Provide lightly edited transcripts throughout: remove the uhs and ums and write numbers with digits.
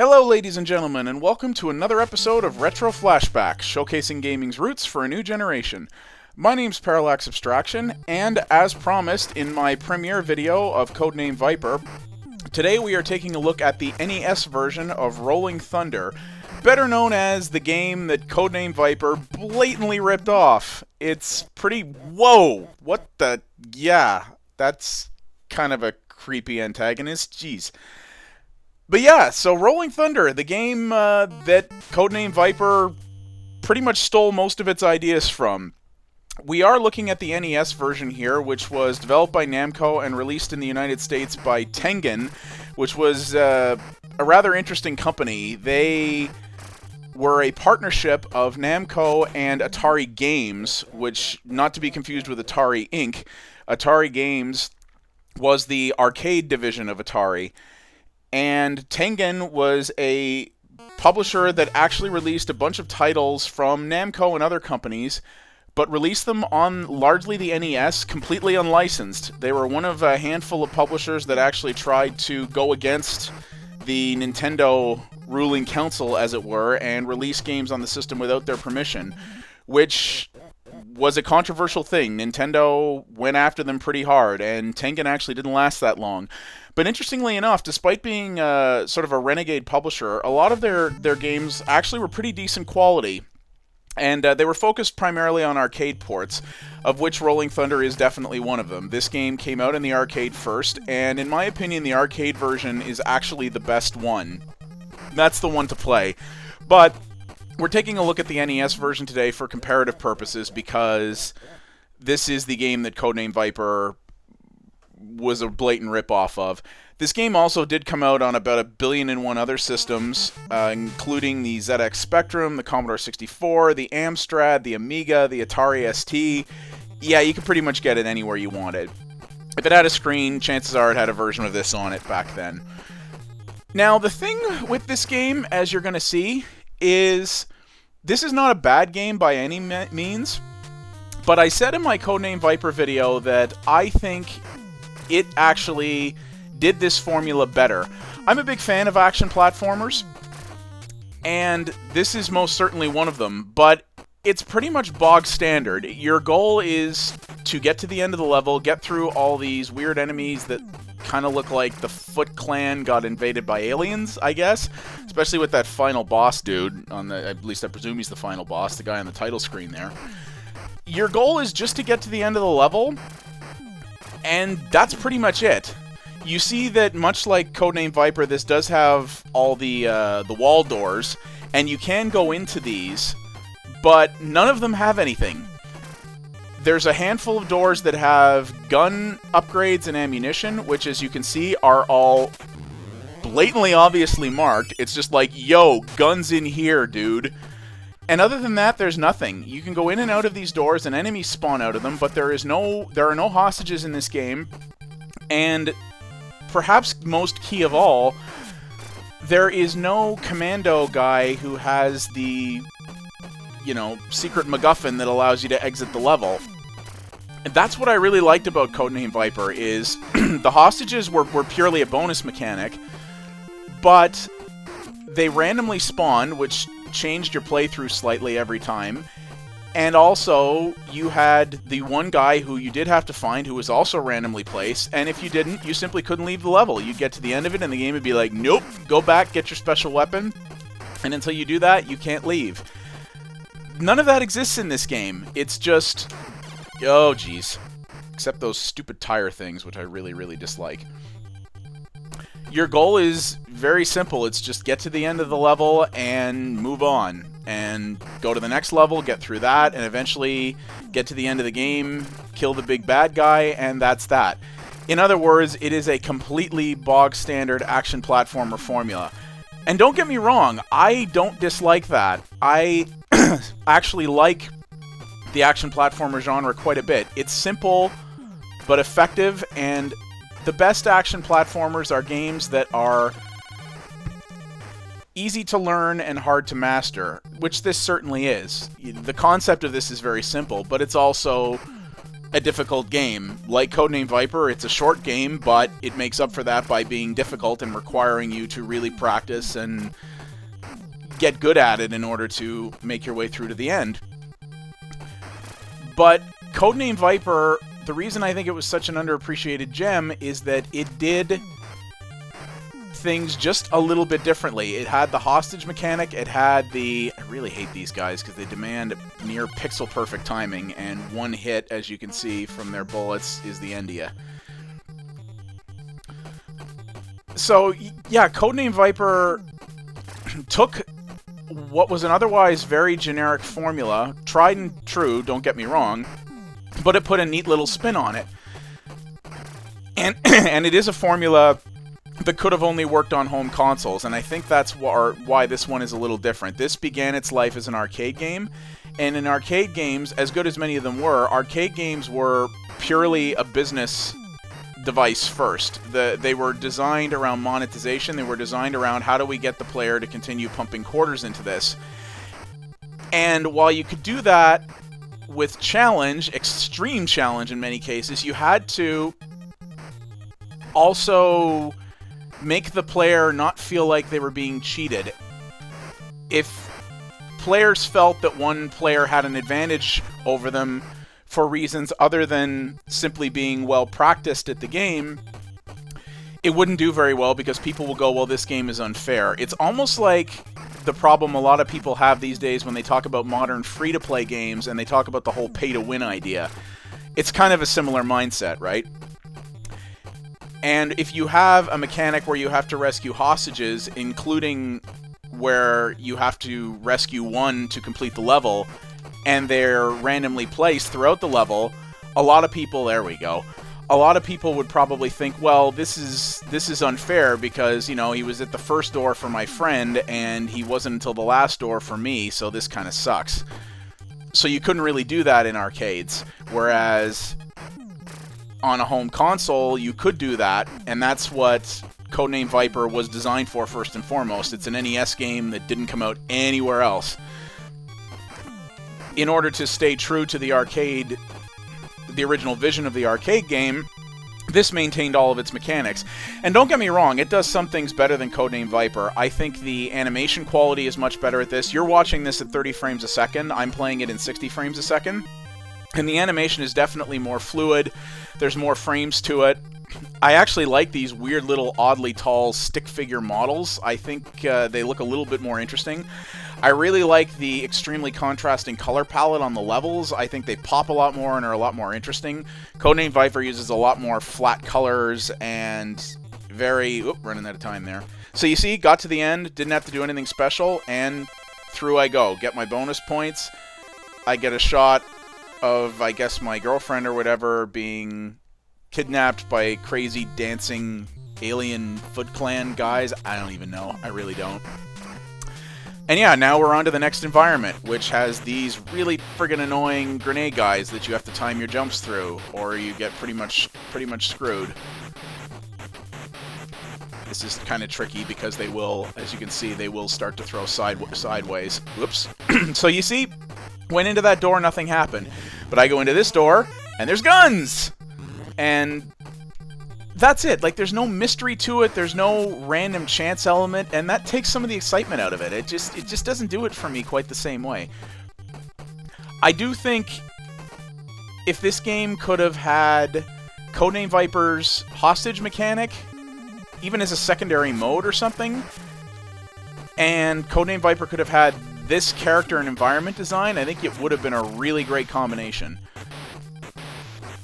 Hello ladies and gentlemen, and welcome to another episode of Retro Flashback, showcasing gaming's roots for a new generation. My name's Parallax Abstraction, and as promised in my premiere video of Codename Viper, today we are taking a look at the NES version of Rolling Thunder, better known as the game that Codename Viper blatantly ripped off. It's pretty... whoa! What the... yeah, that's kind of a creepy antagonist, jeez. But yeah, so Rolling Thunder, the game that Codename Viper pretty much stole most of its ideas from. We are looking at the NES version here, which was developed by Namco and released in the United States by Tengen, which was a rather interesting company. They were a partnership of Namco and Atari Games, which, not to be confused with Atari Inc., Atari Games was the arcade division of Atari. And Tengen was a publisher that actually released a bunch of titles from Namco and other companies, but released them on largely the NES, completely unlicensed. They were one of a handful of publishers that actually tried to go against the Nintendo ruling council, as it were, and release games on the system without their permission, which was a controversial thing. Nintendo went after them pretty hard, and Tengen actually didn't last that long. But interestingly enough, despite being sort of a renegade publisher, a lot of their games actually were pretty decent quality. And they were focused primarily on arcade ports, of which Rolling Thunder is definitely one of them. This game came out in the arcade first, and in my opinion, the arcade version is actually the best one. That's the one to play. But we're taking a look at the NES version today for comparative purposes, because this is the game that Codename Viper was a blatant rip-off of. This game also did come out on about 1,000,000,001 other systems, including the ZX Spectrum, the Commodore 64, the Amstrad, the Amiga, the Atari ST. Yeah, you could pretty much get it anywhere you wanted. If it had a screen, chances are it had a version of this on it back then. Now, the thing with this game, as you're going to see, is this is not a bad game by any means, but I said in my Codename Viper video that I think it actually did this formula better. I'm a big fan of action platformers, and this is most certainly one of them, but it's pretty much bog standard. Your goal is to get to the end of the level, get through all these weird enemies that kind of look like the Foot Clan got invaded by aliens, I guess, especially with that final boss dude, at least I presume he's the final boss, the guy on the title screen there. Your goal is just to get to the end of the level, and that's pretty much it. You see that, much like Codename Viper, this does have all the wall doors, and you can go into these, but none of them have anything. There's a handful of doors that have gun upgrades and ammunition, which, as you can see, are all blatantly obviously marked. It's just like, yo, guns in here, dude. And other than that, there's nothing. You can go in and out of these doors, and enemies spawn out of them, but there are no hostages in this game. And perhaps most key of all, there is no commando guy who has the, secret MacGuffin that allows you to exit the level. And that's what I really liked about Codename Viper, is the hostages were purely a bonus mechanic, but they randomly spawned, which changed your playthrough slightly every time. And also, you had the one guy who you did have to find, who was also randomly placed, and if you didn't, you simply couldn't leave the level. You'd get to the end of it, and the game would be like, nope, go back, get your special weapon, and until you do that, you can't leave. None of that exists in this game. It's just... oh, jeez. Except those stupid tire things, which I really, really dislike. Your goal is very simple. It's just get to the end of the level and move on. And go to the next level, get through that, and eventually get to the end of the game, kill the big bad guy, and that's that. In other words, it is a completely bog-standard action platformer formula. And don't get me wrong, I don't dislike that. I actually like the action platformer genre quite a bit. It's simple, but effective, and the best action platformers are games that are easy to learn and hard to master, which this certainly is. The concept of this is very simple, but it's also a difficult game. Like Codename Viper, it's a short game, but it makes up for that by being difficult and requiring you to really practice and get good at it in order to make your way through to the end. But Codename Viper, the reason I think it was such an underappreciated gem is that it did things just a little bit differently. It had the hostage mechanic, it had the... I really hate these guys because they demand near pixel-perfect timing, and one hit, as you can see from their bullets, is the end of you. So, yeah, Codename Viper took what was an otherwise very generic formula, tried and true, don't get me wrong, but it put a neat little spin on it. And, and it is a formula that could have only worked on home consoles, and I think that's why this one is a little different. This began its life as an arcade game, and in arcade games, as good as many of them were, arcade games were purely a business device first. They were designed around monetization, they were designed around how do we get the player to continue pumping quarters into this. And while you could do that with challenge, extreme challenge in many cases, you had to also make the player not feel like they were being cheated. If players felt that one player had an advantage over them for reasons other than simply being well practiced at the game, it wouldn't do very well because people will go, well, this game is unfair. It's almost like the problem a lot of people have these days when they talk about modern free-to-play games and they talk about the whole pay-to-win idea. It's kind of a similar mindset, right? And if you have a mechanic where you have to rescue hostages, including where you have to rescue one to complete the level, and they're randomly placed throughout the level, a lot of people, there we go, a lot of people would probably think, well, this is unfair because, you know, he was at the first door for my friend, and he wasn't until the last door for me, so this kind of sucks. So you couldn't really do that in arcades, whereas on a home console, you could do that, and that's what Codename Viper was designed for first and foremost. It's an NES game that didn't come out anywhere else. In order to stay true to the arcade, the original vision of the arcade game, this maintained all of its mechanics. And don't get me wrong, it does some things better than Codename Viper. I think the animation quality is much better at this. You're watching this at 30 frames a second. I'm playing it in 60 frames a second. And the animation is definitely more fluid. There's more frames to it. I actually like these weird little oddly tall stick figure models. I think they look a little bit more interesting. I really like the extremely contrasting color palette on the levels. I think they pop a lot more and are a lot more interesting. Codename Viper uses a lot more flat colors and very... Oop, running out of time there. So you see, got to the end, didn't have to do anything special, and through I go. Get my bonus points. I get a shot of, I guess, my girlfriend or whatever being kidnapped by crazy dancing alien Foot Clan guys. I don't even know. I really don't. And yeah, now we're on to the next environment, which has these really friggin' annoying grenade guys that you have to time your jumps through, or you get pretty much screwed. This is kind of tricky because they will, as you can see, they will start to throw sideways. Whoops. So you see, went into that door, nothing happened. But I go into this door, and there's guns! And that's it. Like, there's no mystery to it, there's no random chance element, and that takes some of the excitement out of it. It just doesn't do it for me quite the same way. I do think if this game could have had Codename Viper's hostage mechanic, even as a secondary mode or something, and Codename Viper could have had this character and environment design, I think it would have been a really great combination.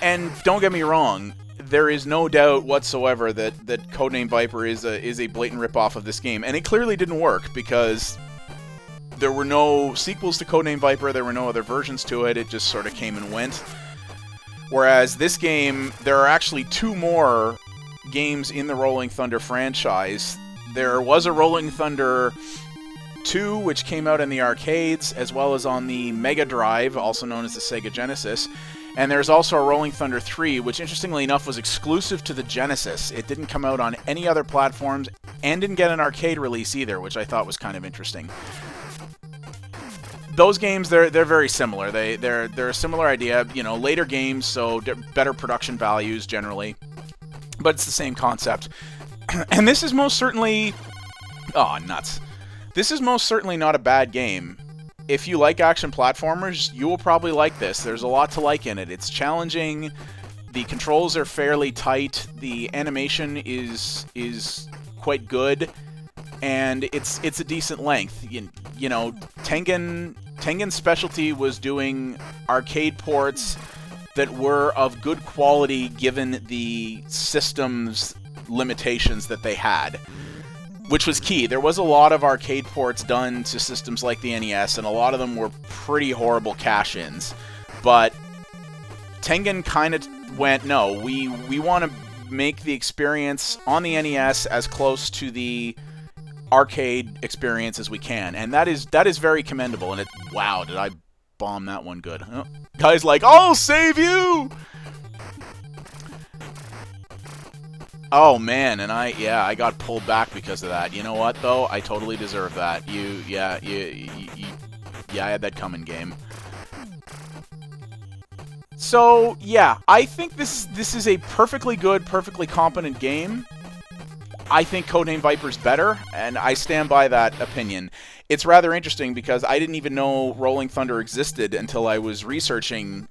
And don't get me wrong, there is no doubt whatsoever that Codename Viper is a blatant ripoff of this game, and it clearly didn't work because there were no sequels to Codename Viper, there were no other versions to it, it just sort of came and went. Whereas this game, there are actually two more games in the Rolling Thunder franchise. There was a Rolling Thunder 2, which came out in the arcades, as well as on the Mega Drive, also known as the Sega Genesis. And there's also a Rolling Thunder 3, which interestingly enough was exclusive to the Genesis. It didn't come out on any other platforms, and didn't get an arcade release either, which I thought was kind of interesting. those games, they're very similar. They're a similar idea. You know, later games, so better production values generally, but it's the same concept. And this is most certainly, oh nuts! This is most certainly not a bad game. If you like action platformers, you will probably like this. There's a lot to like in it. It's challenging. The controls are fairly tight. The animation is quite good, and it's a decent length. You know, Tengen's specialty was doing arcade ports that were of good quality given the system's limitations that they had, which was key. There was a lot of arcade ports done to systems like the NES, and a lot of them were pretty horrible cash-ins. But Tengen kind of went, no, we want to make the experience on the NES as close to the arcade experience as we can, and that is very commendable. And wow, did I bomb that one good? Oh, guy's like, I'll save you. Oh man, and I got pulled back because of that. You know what though? I totally deserve that. Yeah, I had that coming, game. So yeah, I think this is a perfectly good, perfectly competent game. I think Codename Viper's better, and I stand by that opinion. It's rather interesting because I didn't even know Rolling Thunder existed until I was researching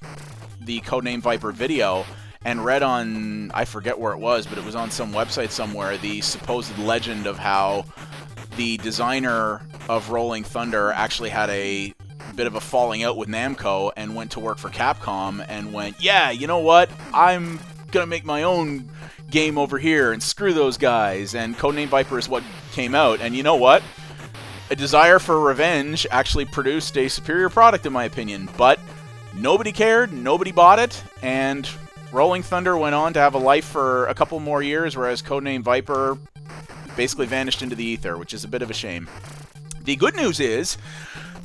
the Codename Viper video and read on, I forget where it was, but it was on some website somewhere, the supposed legend of how the designer of Rolling Thunder actually had a bit of a falling out with Namco and went to work for Capcom and went, yeah, you know what, I'm gonna make my own game over here and screw those guys, and Codename Viper is what came out. And you know what? A desire for revenge actually produced a superior product, in my opinion, but nobody cared, nobody bought it, and Rolling Thunder went on to have a life for a couple more years, whereas Codename Viper basically vanished into the ether, which is a bit of a shame. The good news is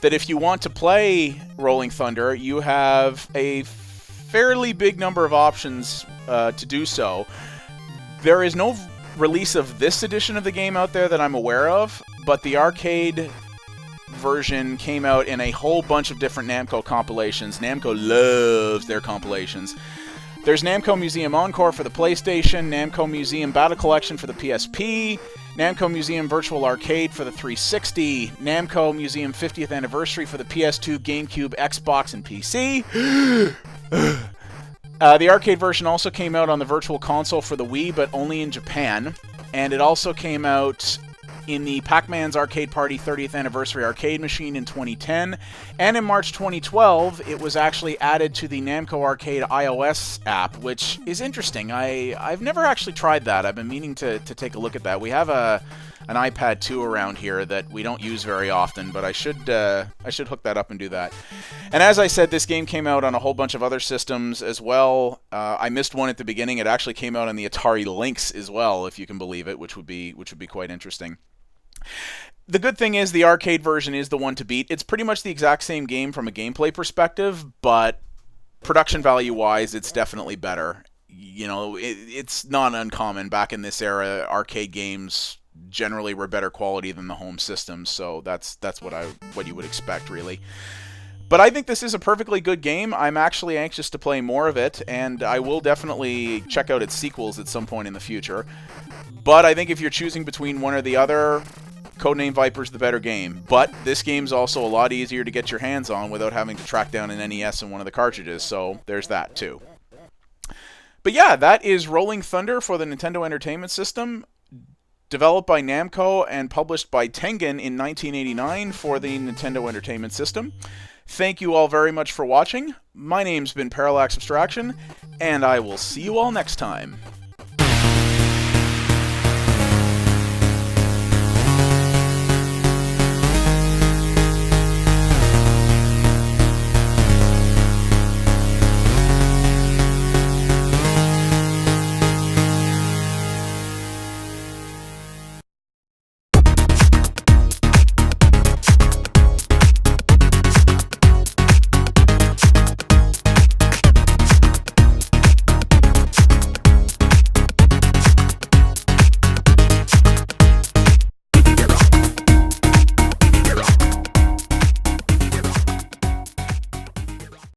that if you want to play Rolling Thunder, you have a fairly big number of options to do so. There is no release of this edition of the game out there that I'm aware of, but the arcade version came out in a whole bunch of different Namco compilations. Namco loves their compilations. There's Namco Museum Encore for the PlayStation, Namco Museum Battle Collection for the PSP, Namco Museum Virtual Arcade for the 360, Namco Museum 50th Anniversary for the PS2, GameCube, Xbox, and PC. The arcade version also came out on the Virtual Console for the Wii, but only in Japan. And it also came out in the Pac-Man's Arcade Party 30th Anniversary arcade machine in 2010. And in March 2012, it was actually added to the Namco Arcade iOS app, which is interesting. I've never actually tried that. I've been meaning to take a look at that. We have an iPad 2 around here that we don't use very often, but I should hook that up and do that. And as I said, this game came out on a whole bunch of other systems as well. I missed one at the beginning. It actually came out on the Atari Lynx as well, if you can believe it, which would be quite interesting. The good thing is the arcade version is the one to beat. It's pretty much the exact same game from a gameplay perspective, but production value-wise, it's definitely better. You know, it's not uncommon. Back in this era, arcade games generally were better quality than the home systems, so that's what you would expect, really. But I think this is a perfectly good game. I'm actually anxious to play more of it, and I will definitely check out its sequels at some point in the future. But I think if you're choosing between one or the other, Codename Viper's the better game. But this game's also a lot easier to get your hands on without having to track down an NES in one of the cartridges, so there's that too. But yeah, that is Rolling Thunder for the Nintendo Entertainment System, developed by Namco and published by Tengen in 1989 for the Nintendo Entertainment System. Thank you all very much for watching. My name's been Parallax Abstraction, and I will see you all next time.